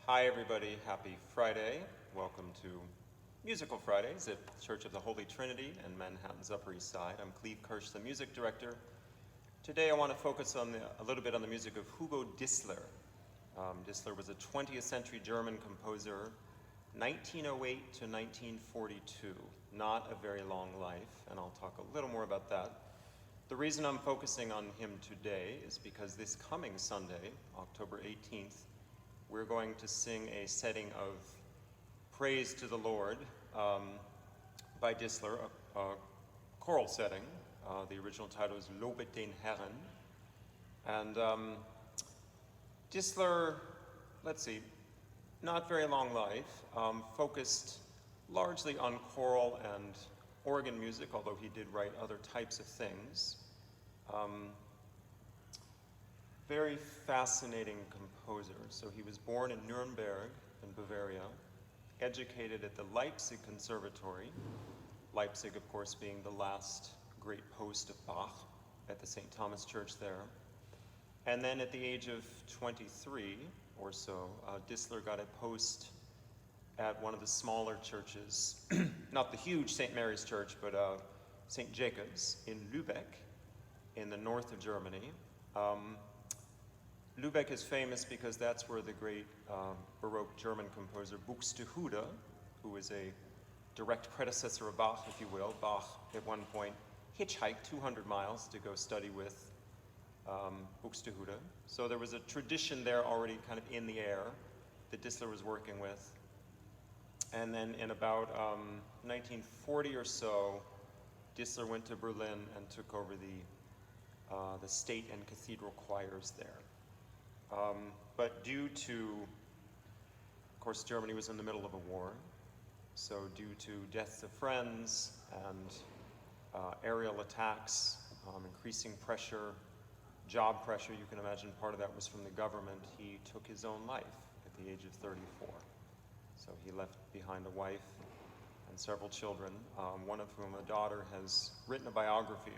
Hi everybody, happy Friday. Welcome to Musical Fridays at Church of the Holy Trinity in Manhattan's Upper East Side. I'm Cleve Kirsch, the music director. Today I want to focus a little bit on the music of Hugo Distler. Distler was a 20th century German composer, 1908 to 1942. Not a very long life, and I'll talk a little more about that. The reason I'm focusing on him today is because this coming Sunday, October 18th, we're going to sing a setting of Praise to the Lord by Distler, a choral setting. The original title is Lobet den Herren. And Distler, not very long life, focused largely on choral and organ music, although he did write other types of things. Very fascinating composer. So he was born in Nuremberg in Bavaria, educated at the Leipzig Conservatory, Leipzig, of course, being the last great post of Bach at the St. Thomas Church there. And then at the age of 23 or so, Distler got a post at one of the smaller churches, not the huge St. Mary's Church, but St. Jacob's in Lübeck in the north of Germany. Lübeck is famous because that's where the great Baroque German composer Buxtehude, who is a direct predecessor of Bach, if you will. Bach, at one point, hitchhiked 200 miles to go study with Buxtehude. So there was a tradition there already kind of in the air that Distler was working with. And then in about 1940 or so, Distler went to Berlin and took over the state and cathedral choirs there. But due to, of course, Germany was in the middle of a war, so due to deaths of friends and aerial attacks, increasing pressure, job pressure, you can imagine part of that was from the government, he took his own life at the age of 34. So he left behind a wife and several children, one of whom, a daughter, has written a biography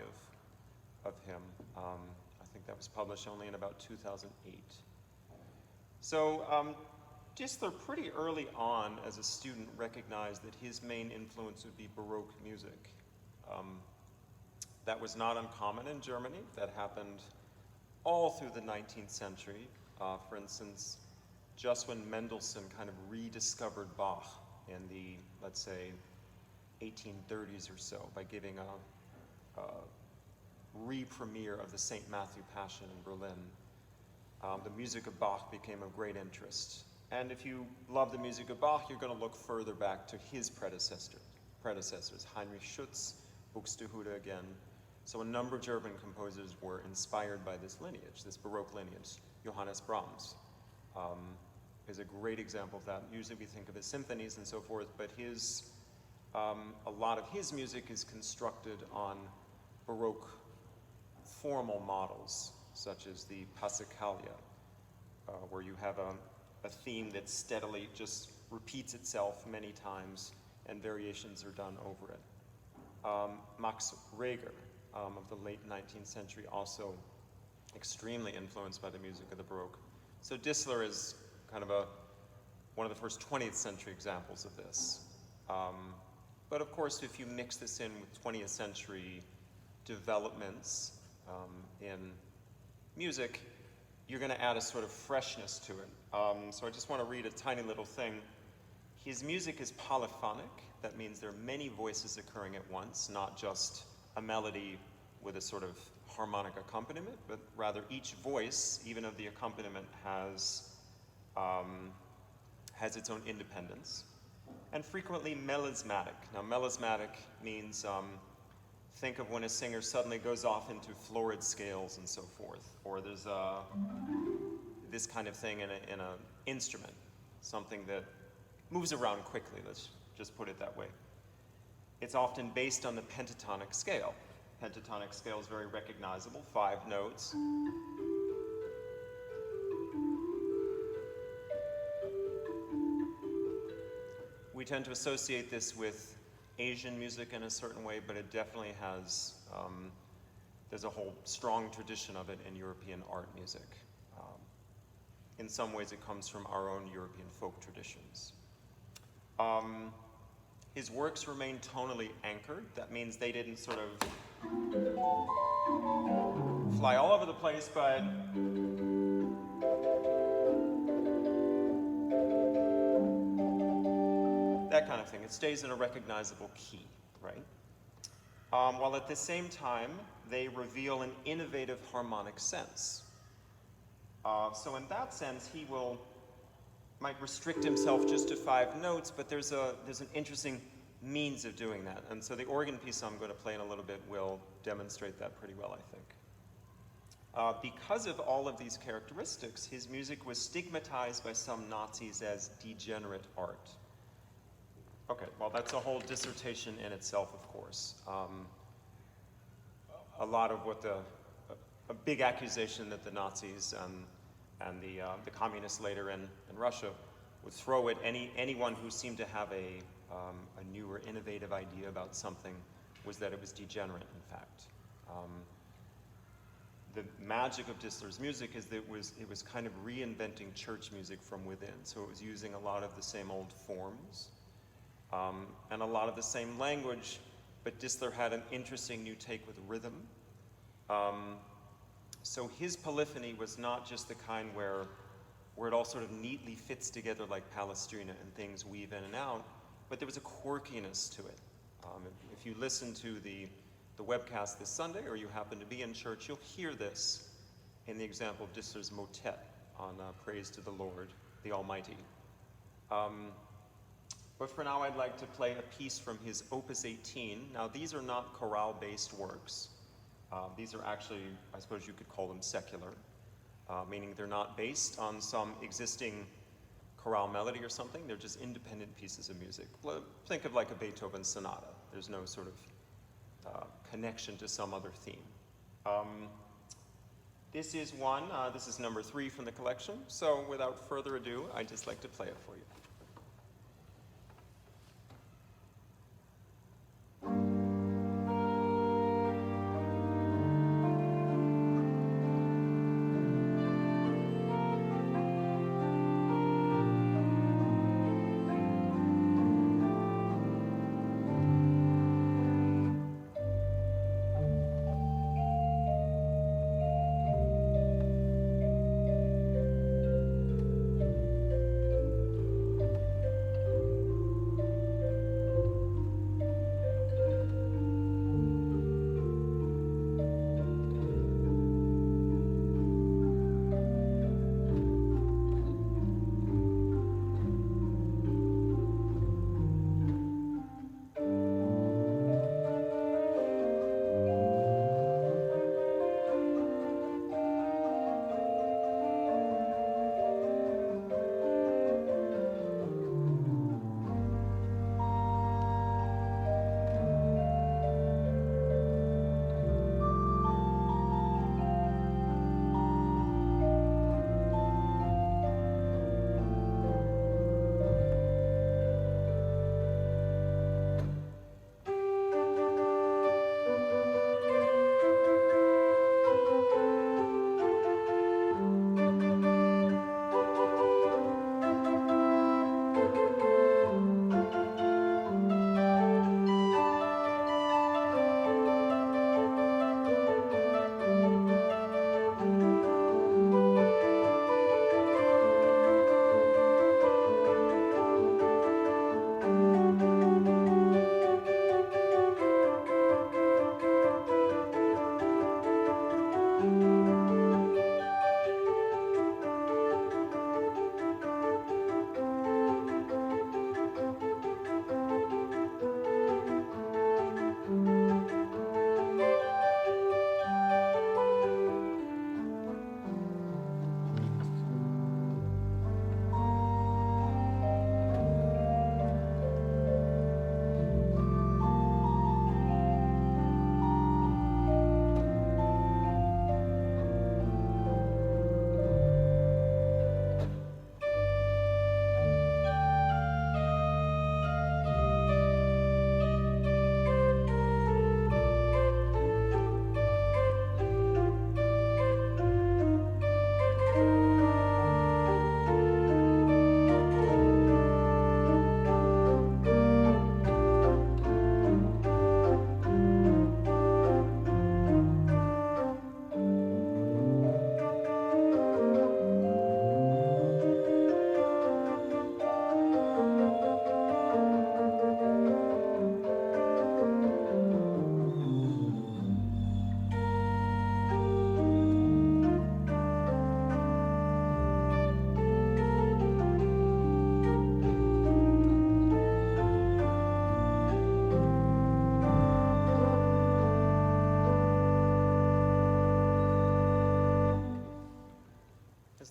of him. I think that was published only in about 2008. So Distler pretty early on as a student recognized that his main influence would be Baroque music. That was not uncommon in Germany. That happened all through the 19th century. For instance, just when Mendelssohn kind of rediscovered Bach in the, let's say, 1830s or so by giving a re-premiere of the St. Matthew Passion in Berlin. The music of Bach became of great interest. And if you love the music of Bach, you're going to look further back to his predecessors, Heinrich Schütz, Buxtehude again. So a number of German composers were inspired by this lineage, this Baroque lineage. Johannes Brahms is a great example of that. Usually we think of his symphonies and so forth, but a lot of his music is constructed on Baroque formal models, such as the Passacaglia, where you have a theme that steadily just repeats itself many times and variations are done over it. Max Reger of the late 19th century, also extremely influenced by the music of the Baroque. So Distler is kind of one of the first 20th century examples of this. But of course, if you mix this in with 20th century developments in music, you're going to add a sort of freshness to it. So I just want to read a tiny little thing. His music is polyphonic. That means there are many voices occurring at once, not just a melody with a sort of harmonic accompaniment, but rather each voice, even of the accompaniment, has its own independence. And frequently melismatic. Now melismatic means think of when a singer suddenly goes off into florid scales and so forth, or there's this kind of thing in an instrument, something that moves around quickly, let's just put it that way. It's often based on the pentatonic scale. Pentatonic scale is very recognizable, 5 notes. We tend to associate this with Asian music in a certain way, but it definitely has, there's a whole strong tradition of it in European art music. in some ways it comes from our own European folk traditions. His works remain tonally anchored. That means they didn't sort of fly all over the place, but that kind of thing. It stays in a recognizable key, right? While at the same time, they reveal an innovative harmonic sense. So in that sense, he might restrict himself just to 5 notes, but there's an interesting means of doing that. And so the organ piece I'm going to play in a little bit will demonstrate that pretty well, I think. Because of all of these characteristics, his music was stigmatized by some Nazis as degenerate art. Okay, well, that's a whole dissertation in itself, of course. A lot of what a big accusation that the Nazis and the communists later in Russia would throw at anyone who seemed to have a new or innovative idea about something was that it was degenerate, in fact. The magic of Distler's music is that it was kind of reinventing church music from within. So it was using a lot of the same old forms and a lot of the same language, but Distler had an interesting new take with rhythm. So his polyphony was not just the kind where it all sort of neatly fits together like Palestrina and things weave in and out, but there was a quirkiness to it. If you listen to the webcast this Sunday, or you happen to be in church, you'll hear this in the example of Distler's motet on Praise to the Lord, the Almighty. But for now, I'd like to play a piece from his Opus 18. Now, these are not chorale-based works. These are actually, I suppose you could call them secular, meaning they're not based on some existing chorale melody or something. They're just independent pieces of music. Think of like a Beethoven sonata. There's no sort of connection to some other theme. This is one. This is number 3 from the collection. So without further ado, I'd just like to play it for you.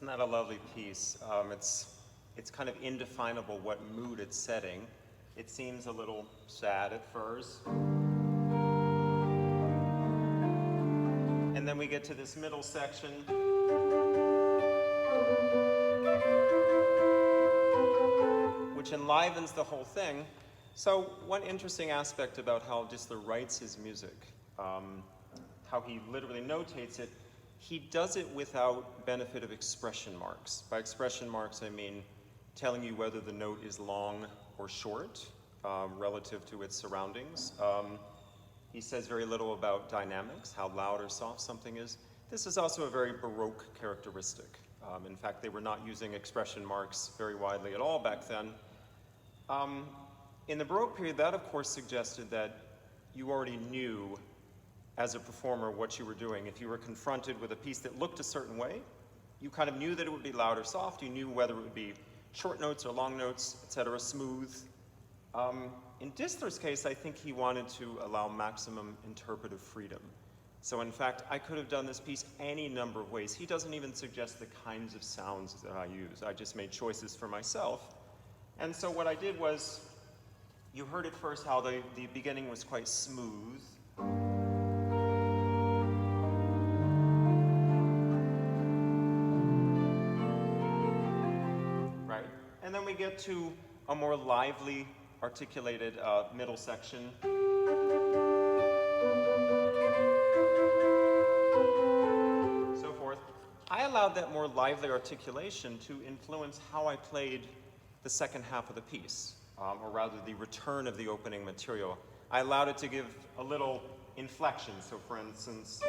that a lovely piece? It's kind of indefinable what mood it's setting. It seems a little sad at first. And then we get to this middle section. Which enlivens the whole thing. So one interesting aspect about how Distler writes his music, how he literally notates it, he does it without benefit of expression marks. By expression marks, I mean telling you whether the note is long or short relative to its surroundings. He says very little about dynamics, how loud or soft something is. This is also a very Baroque characteristic. In fact, they were not using expression marks very widely at all back then. In the Baroque period, that of course suggested that you already knew as a performer what you were doing. If you were confronted with a piece that looked a certain way, you kind of knew that it would be loud or soft. You knew whether it would be short notes or long notes, etc., smooth. In Distler's case, I think he wanted to allow maximum interpretive freedom. So in fact, I could have done this piece any number of ways. He doesn't even suggest the kinds of sounds that I use. I just made choices for myself. And so what I did was, you heard at first how the beginning was quite smooth. Right? And then we get to a more lively, articulated middle section. So forth. I allowed that more lively articulation to influence how I played the second half of the piece, or rather the return of the opening material. I allowed it to give a little inflection. So for instance,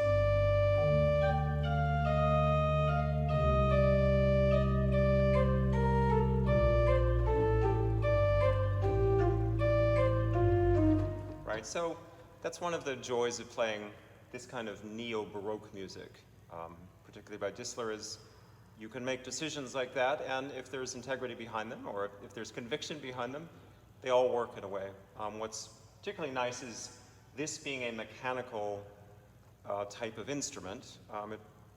right? So that's one of the joys of playing this kind of neo-Baroque music, particularly by Distler, is you can make decisions like that, and if there's integrity behind them, or if there's conviction behind them, they all work in a way. What's particularly nice is this being a mechanical type of instrument,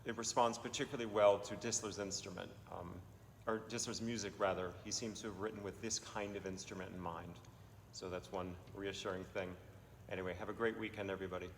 it responds particularly well to Distler's instrument, or Distler's music rather. He seems to have written with this kind of instrument in mind. So that's one reassuring thing. Anyway, have a great weekend, everybody.